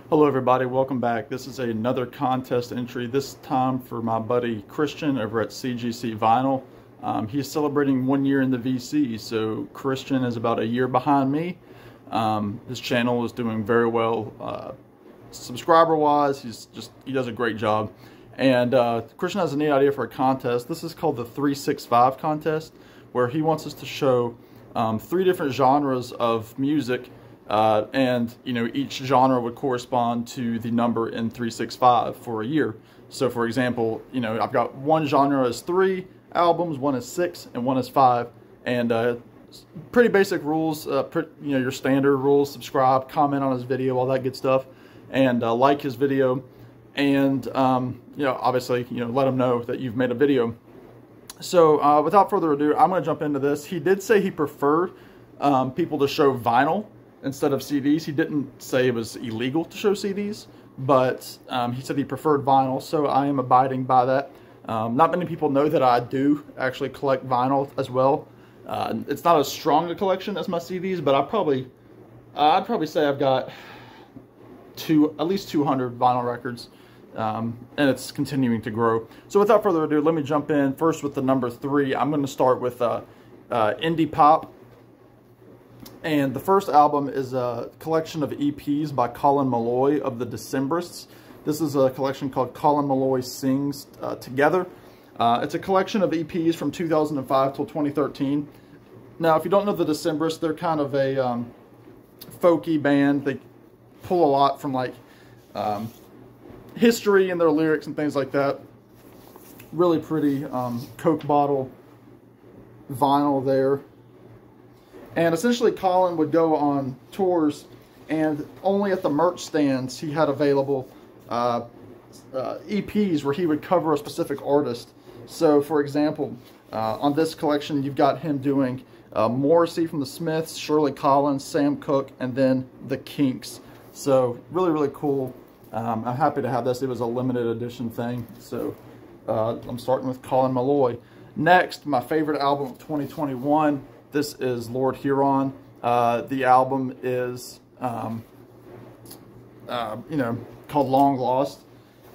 Hello everybody, welcome back. This is another contest entry, this time for my buddy Christian over at CGC Vinyl. He's celebrating 1 year in the VC, so Christian is about a year behind me. His channel is doing very well subscriber wise. He does a great job. And Christian has a neat idea for a contest. This is called the 365 contest, where he wants us to show 3 different genres of music. And each genre would correspond to the number in 365 for a year. So for example, I've got one genre is 3 albums, one is 6, and one is 5. And pretty basic rules, your standard rules: subscribe, comment on his video, all that good stuff, and like his video, and obviously let him know that you've made a video. So without further ado, I'm going to jump into this. He did say he preferred people to show vinyl instead of CDs. He didn't say it was illegal to show CDs, but he said he preferred vinyl, so I am abiding by that. Not many people know that I do actually collect vinyl as well. It's not as strong a collection as my CDs, but I'd probably say I've got at least 200 vinyl records, and it's continuing to grow. So without further ado, let me jump in first with the number 3. I'm going to start with indie pop. And the first album is a collection of EPs by Colin Meloy of the Decemberists. This is a collection called Colin Meloy Sings Together. It's a collection of EPs from 2005 till 2013. Now, if you don't know the Decemberists, they're kind of a folky band. They pull a lot from like history in their lyrics and things like that. Really pretty Coke bottle vinyl there. And essentially, Colin would go on tours, and only at the merch stands he had available EPs where he would cover a specific artist. So, for example, on this collection, you've got him doing Morrissey from the Smiths, Shirley Collins, Sam Cooke, and then the Kinks. So, really, really cool. I'm happy to have this. It was a limited edition thing. So, I'm starting with Colin Meloy. Next, my favorite album of 2021. This is Lord Huron. The album is, called Long Lost.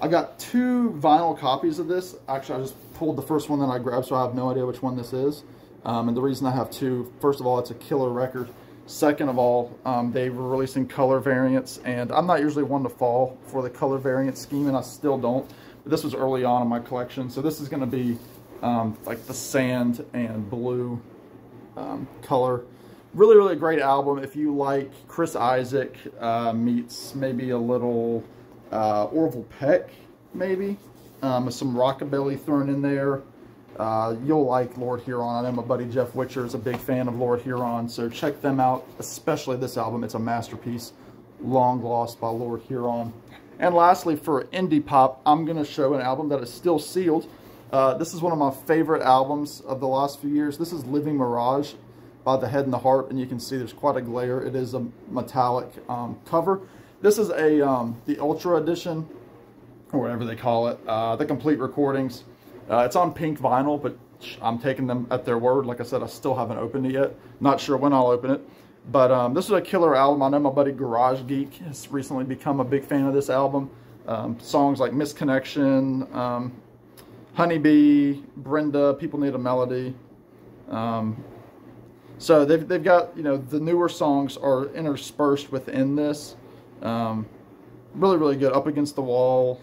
I got 2 vinyl copies of this. Actually, I just pulled the first one that I grabbed, so I have no idea which one this is. And the reason I have 2, first of all, it's a killer record. Second of all, they were releasing color variants, and I'm not usually one to fall for the color variant scheme, and I still don't. But this was early on in my collection, so this is going to be like the sand and blue color. Really, really great album. If you like Chris Isaak meets maybe a little Orville Peck, maybe with some rockabilly thrown in there, you'll like Lord Huron. I know my buddy Jeff Witcher is a big fan of Lord Huron, so check them out, especially this album. It's a masterpiece, Long Lost by Lord Huron. And lastly, for indie pop, I'm going to show an album that is still sealed. This is one of my favorite albums of the last few years. This is Living Mirage by The Head and the Heart, and you can see there's quite a glare. It is a metallic cover. This is the Ultra Edition, or whatever they call it, the complete recordings. It's on pink vinyl, but I'm taking them at their word. Like I said, I still haven't opened it yet. Not sure when I'll open it. But this is a killer album. I know my buddy Garage Geek has recently become a big fan of this album. Songs like Misconnection, Honeybee, Brenda, People Need a Melody. So they've got, the newer songs are interspersed within this. Really, really good. Up Against the Wall,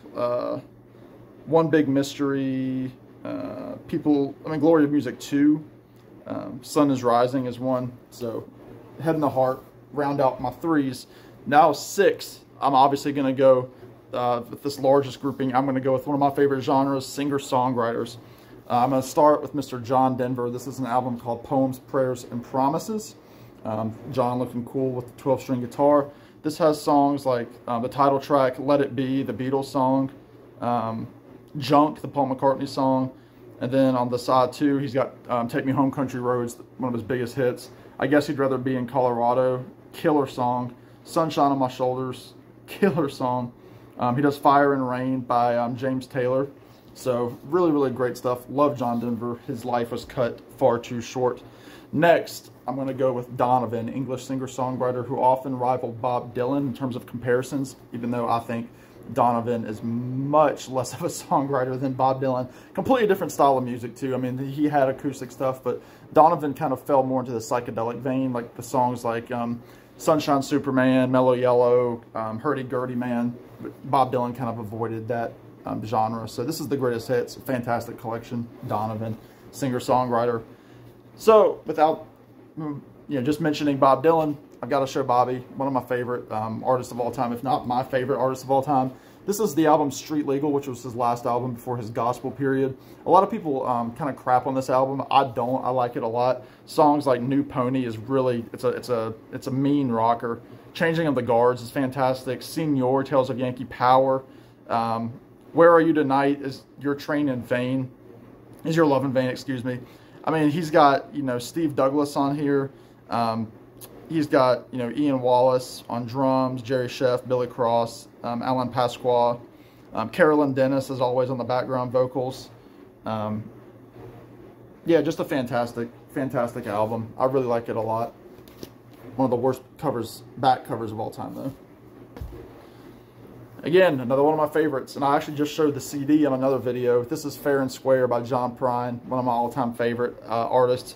One Big Mystery, Glory of Music 2, Sun is Rising is one. So Head and the Heart round out my 3s. Now 6, I'm obviously going to go with this largest grouping. I'm going to go with one of my favorite genres, singer-songwriters. I'm going to start with Mr. John Denver. This is an album called Poems, Prayers, and Promises. John looking cool with the 12-string guitar. This has songs like the title track, Let It Be, the Beatles song, Junk, the Paul McCartney song, and then on the side 2, he's got Take Me Home Country Roads, one of his biggest hits. I Guess He'd Rather Be in Colorado, killer song. Sunshine on My Shoulders, killer song. He does Fire and Rain by James Taylor. So really, really great stuff. Love John Denver. His life was cut far too short. Next, I'm going to go with Donovan, English singer-songwriter who often rivaled Bob Dylan in terms of comparisons, even though I think Donovan is much less of a songwriter than Bob Dylan. Completely different style of music, too. I mean, he had acoustic stuff, but Donovan kind of fell more into the psychedelic vein, like the songs like Sunshine Superman, Mellow Yellow, Hurdy-Gurdy Man. But Bob Dylan kind of avoided that genre. So this is the greatest hits, fantastic collection. Donovan, singer-songwriter. So without just mentioning Bob Dylan, I've got to show Bobby, one of my favorite artists of all time, if not my favorite artist of all time. This is the album Street Legal, which was his last album before his gospel period. A lot of people kind of crap on this album. I don't. I like it a lot. Songs like New Pony is really, it's a mean rocker. Changing of the Guards is fantastic. Senor, Tales of Yankee Power. Where Are You Tonight is Your Train in Vain. Is Your Love in Vain, excuse me. I mean, he's got, Steve Douglas on here. He's got, Ian Wallace on drums, Jerry Sheff, Billy Cross, Alan Pasqua. Carolyn Dennis is always on the background vocals. Yeah, just a fantastic album. I really like it a lot. One of the worst back covers of all time, though. Again, another one of my favorites, and I actually just showed the CD in another video. This is Fair and Square by John Prine, one of my all-time favorite artists.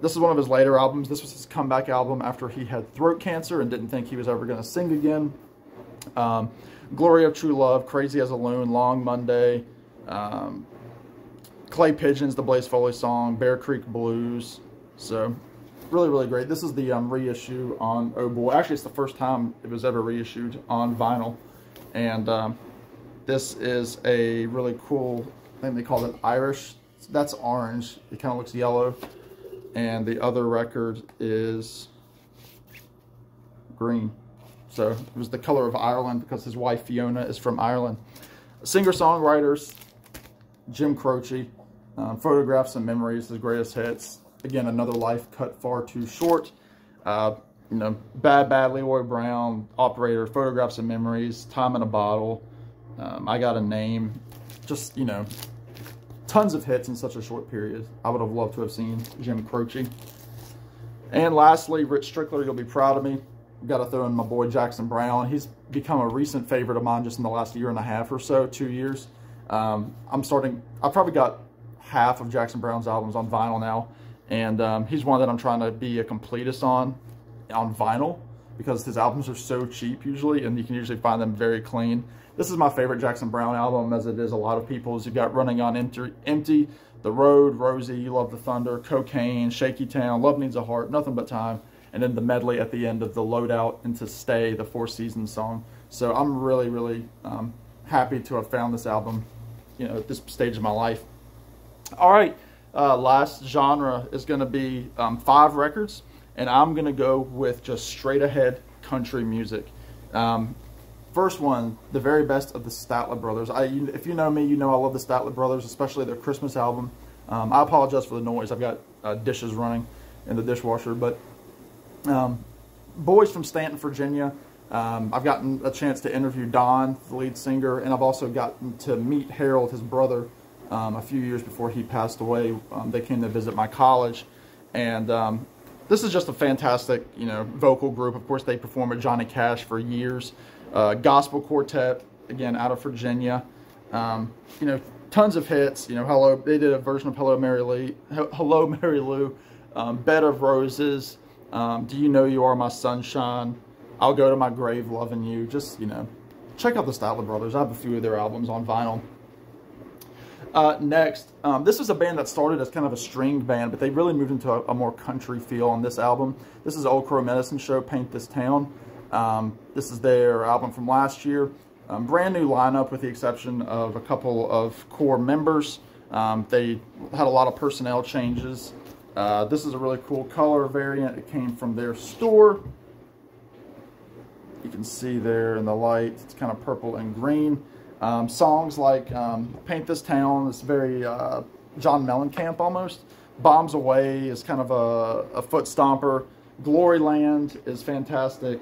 This is one of his later albums. This was his comeback album after he had throat cancer and didn't think he was ever going to sing again. Glory of True Love, Crazy as a Loon, Long Monday, Clay Pigeons, the Blaze Foley song, Bear Creek Blues. So, really, really great. This is the reissue on Oh Boy. Actually, it's the first time it was ever reissued on vinyl. And this is a really cool thing. They call it Irish. That's orange. It kind of looks yellow. And the other record is green. So it was the color of Ireland because his wife Fiona is from Ireland. Singer-songwriters, Jim Croce, Photographs and Memories, his greatest hits. Again, Another Life Cut Far Too Short. Bad Bad, Leroy Brown, Operator, Photographs and Memories, Time in a Bottle, I Got a Name. Just, tons of hits in such a short period. I would have loved to have seen Jim Croce. And lastly, Rich Strickler, You'll Be Proud of Me. Got to throw in my boy Jackson Browne. He's become a recent favorite of mine just in the last year and a half or so, 2 years. I've probably got half of Jackson Browne's albums on vinyl now. And he's one that I'm trying to be a completist on vinyl because his albums are so cheap usually, and you can usually find them very clean. This is my favorite Jackson Browne album, as it is a lot of people's. You've got Running on Empty, The Road, Rosie, You Love the Thunder, Cocaine, Shaky Town, Love Needs a Heart, Nothing But Time, and then the medley at the end of the Loadout into Stay, the Four Seasons song. So I'm really, really happy to have found this album, at this stage of my life. All right, last genre is going to be 5 records, and I'm going to go with just straight ahead country music. First one, the very best of the Statler Brothers. If you know me, you know I love the Statler Brothers, especially their Christmas album. I apologize for the noise. I've got dishes running in the dishwasher. But boys from Stanton, Virginia. I've gotten a chance to interview Don, the lead singer, and I've also gotten to meet Harold, his brother, a few years before he passed away. They came to visit my college. And this is just a fantastic, vocal group. Of course, they performed with Johnny Cash for years. Gospel quartet, again, out of Virginia. Tons of hits. Hello. They did a version of Hello, Mary Lou. Bed of Roses. Do You Know You Are My Sunshine? I'll Go to My Grave Loving You. Just, check out the Statler Brothers. I have a few of their albums on vinyl. Next, this is a band that started as kind of a stringed band, but they really moved into a more country feel on this album. This is Old Crow Medicine Show, Paint This Town. This is their album from last year. Brand new lineup with the exception of a couple of core members. They had a lot of personnel changes. This is a really cool color variant. It came from their store. You can see there in the light, it's kind of purple and green. Songs like Paint This Town is very John Mellencamp almost. Bombs Away is kind of a foot stomper. Gloryland is fantastic.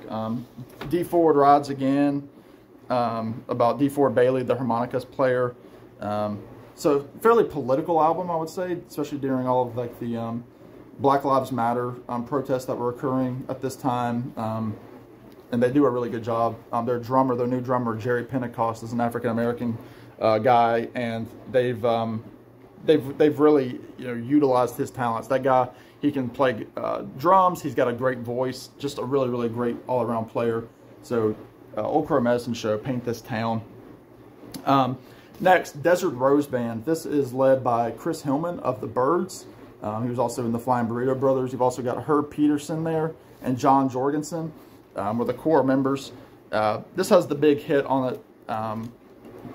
D. Ford Rides Again, about D. Ford Bailey, the harmonicas player. So fairly political album, I would say, especially during all of like the Black Lives Matter protests that were occurring at this time. And they do a really good job. Their new drummer, Jerry Pentecost, is an African-American guy, and they've really, you know, utilized his talents. That guy, he can play drums. He's got a great voice. Just a really, really great all-around player. So, Old Crow Medicine Show, Paint This Town. Next, Desert Rose Band. This is led by Chris Hillman of the Byrds. He was also in the Flying Burrito Brothers. You've also got Herb Peterson there and John Jorgensen. Were the core members. This has the big hit on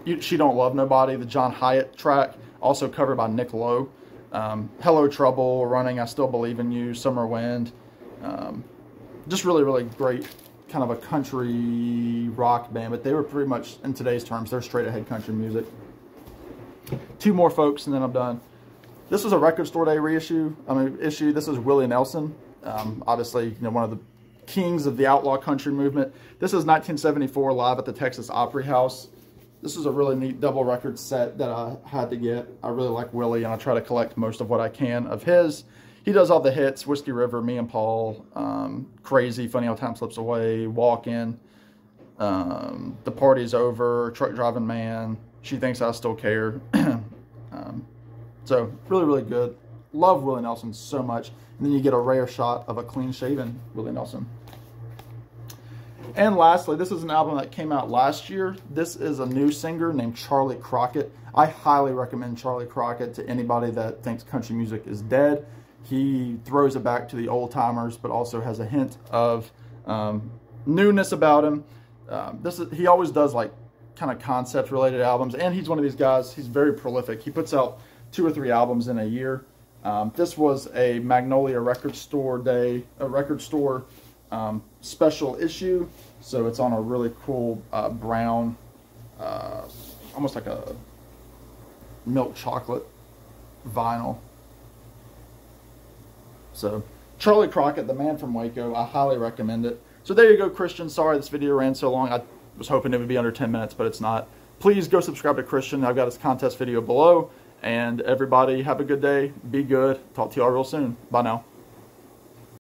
it, She Don't Love Nobody, the John Hyatt track, also covered by Nick Lowe. Hello Trouble, Running, I Still Believe in You, Summer Wind. Just really, really great, kind of a country rock band, but they were pretty much, in today's terms, they're straight ahead country music. Two more folks and then I'm done. This was a Record Store Day reissue. This is Willie Nelson. Obviously, you know, one of the kings of the outlaw country movement. This is 1974 live at the Texas Opry House. This is a really neat double record set that I had to get. I really like Willie, and I try to collect most of what I can of his. He does all the hits: Whiskey River, Me and Paul, Crazy, Funny How Time Slips Away, Walkin', The Party's Over, Truck Driving Man, She Thinks I Still Care. So really, really good. Love Willie Nelson so much. And then you get a rare shot of a clean-shaven Willie Nelson. And lastly, this is an album that came out last year. This is a new singer named Charlie Crockett. I highly recommend Charlie Crockett to anybody that thinks country music is dead. He throws it back to the old timers, but also has a hint of newness about him. He always does like kind of concept-related albums, and he's one of these guys. He's very prolific. He puts out 2 or 3 albums in a year. This was a Magnolia Record Store Day, special issue. So it's on a really cool brown, almost like a milk chocolate vinyl. So Charlie Crockett, the man from Waco, I highly recommend it. So there you go, Christian. Sorry this video ran so long. I was hoping it would be under 10 minutes, but it's not. Please go subscribe to Christian. I've got his contest video below. And everybody have a good day. Be good. Talk to y'all real soon. Bye now.